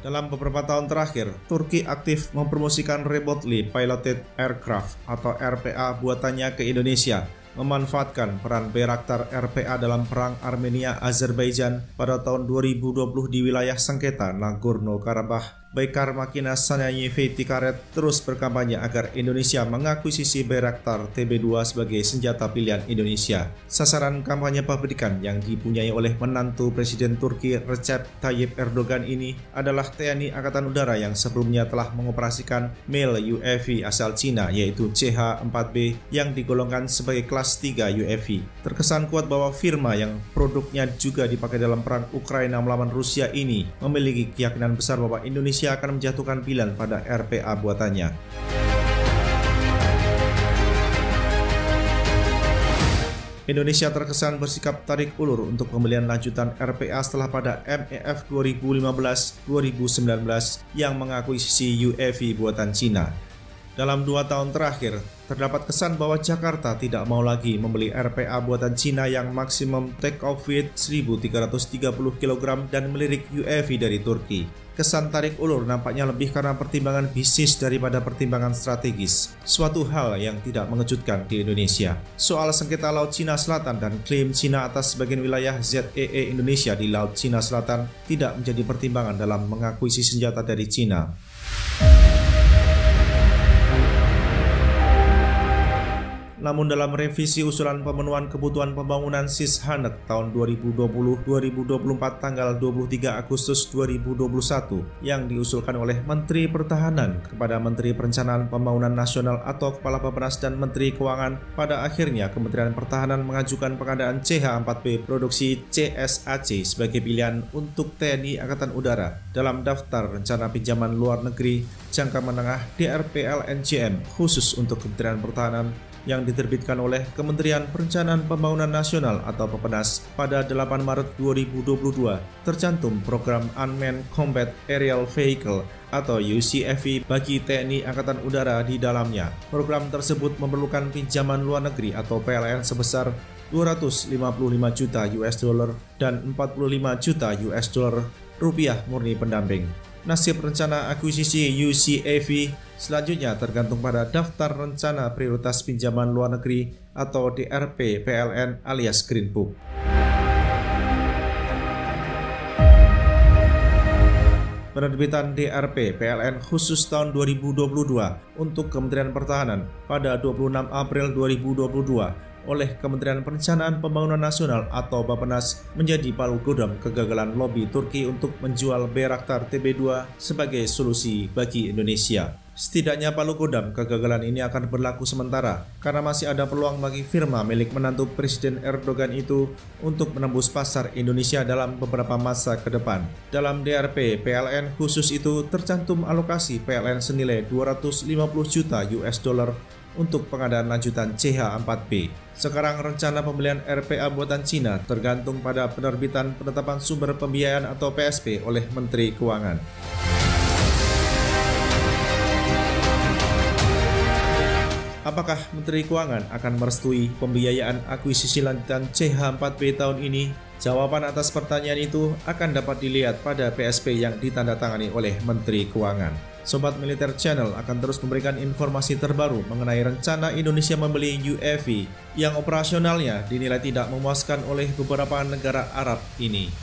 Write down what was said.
Dalam beberapa tahun terakhir, Turki aktif mempromosikan Remotely Piloted Aircraft atau RPA buatannya ke Indonesia, memanfaatkan peran Bayraktar RPA dalam perang Armenia-Azerbaijan pada tahun 2020 di wilayah sengketa Nagorno-Karabakh. Baykar Makina Sanayeveti Karet terus berkampanye agar Indonesia mengakuisisi Bayraktar TB2 sebagai senjata pilihan Indonesia. Sasaran kampanye pabrikan yang dipunyai oleh menantu Presiden Turki Recep Tayyip Erdogan ini adalah TNI Angkatan Udara yang sebelumnya telah mengoperasikan Male UAV asal Cina yaitu CH-4B yang digolongkan sebagai kelas 3 UAV. Terkesan kuat bahwa firma yang produknya juga dipakai dalam perang Ukraina melawan Rusia ini memiliki keyakinan besar bahwa Indonesia akan menjatuhkan pilihan pada RPA buatannya. Indonesia terkesan bersikap tarik ulur untuk pembelian lanjutan RPA setelah pada MEF 2015-2019 yang mengakuisisi UAV buatan Cina. Dalam 2 tahun terakhir, terdapat kesan bahwa Jakarta tidak mau lagi membeli RPA buatan Cina yang maksimum take-off weight 1.330 kg dan melirik UAV dari Turki. Kesan tarik ulur nampaknya lebih karena pertimbangan bisnis daripada pertimbangan strategis, suatu hal yang tidak mengejutkan di Indonesia. Soal sengketa Laut Cina Selatan dan klaim Cina atas sebagian wilayah ZEE Indonesia di Laut Cina Selatan tidak menjadi pertimbangan dalam mengakuisisi senjata dari Cina. Namun dalam revisi usulan pemenuhan kebutuhan pembangunan Sishanet tahun 2020-2024 tanggal 23 Agustus 2021 yang diusulkan oleh Menteri Pertahanan kepada Menteri Perencanaan Pembangunan Nasional atau Kepala Bappenas dan Menteri Keuangan, pada akhirnya Kementerian Pertahanan mengajukan pengadaan CH-4B produksi CSAC sebagai pilihan untuk TNI Angkatan Udara dalam daftar rencana pinjaman luar negeri jangka menengah DRPLNJM khusus untuk Kementerian Pertahanan yang diterbitkan oleh Kementerian Perencanaan Pembangunan Nasional atau Bappenas pada 8 Maret 2022, tercantum program Unmanned Combat Aerial Vehicle atau UCAV bagi TNI Angkatan Udara di dalamnya. Program tersebut memerlukan pinjaman luar negeri atau PLN sebesar 255 juta US dollar dan 45 juta US dollar rupiah murni pendamping. Nasib rencana akuisisi UCAV selanjutnya tergantung pada daftar rencana prioritas pinjaman luar negeri atau DRP PLN alias Green Book. Penerbitan DRP PLN khusus tahun 2022 untuk Kementerian Pertahanan pada 26 April 2022 oleh Kementerian Perencanaan Pembangunan Nasional atau Bappenas menjadi palu gudang kegagalan lobi Turki untuk menjual Bayraktar TB2 sebagai solusi bagi Indonesia. Setidaknya palu gudang kegagalan ini akan berlaku sementara karena masih ada peluang bagi firma milik menantu Presiden Erdogan itu untuk menembus pasar Indonesia dalam beberapa masa ke depan. Dalam DRP PLN khusus itu tercantum alokasi PLN senilai 250 juta US dollar untuk pengadaan lanjutan CH-4B. Sekarang rencana pembelian RPA buatan Cina tergantung pada penerbitan penetapan sumber pembiayaan atau PSP oleh Menteri Keuangan. Apakah Menteri Keuangan akan merestui pembiayaan akuisisi lanjutan CH-4B tahun ini? Jawaban atas pertanyaan itu akan dapat dilihat pada PSP yang ditandatangani oleh Menteri Keuangan. Sobat Militer Channel akan terus memberikan informasi terbaru mengenai rencana Indonesia membeli UAV yang operasionalnya dinilai tidak memuaskan oleh beberapa negara Arab ini.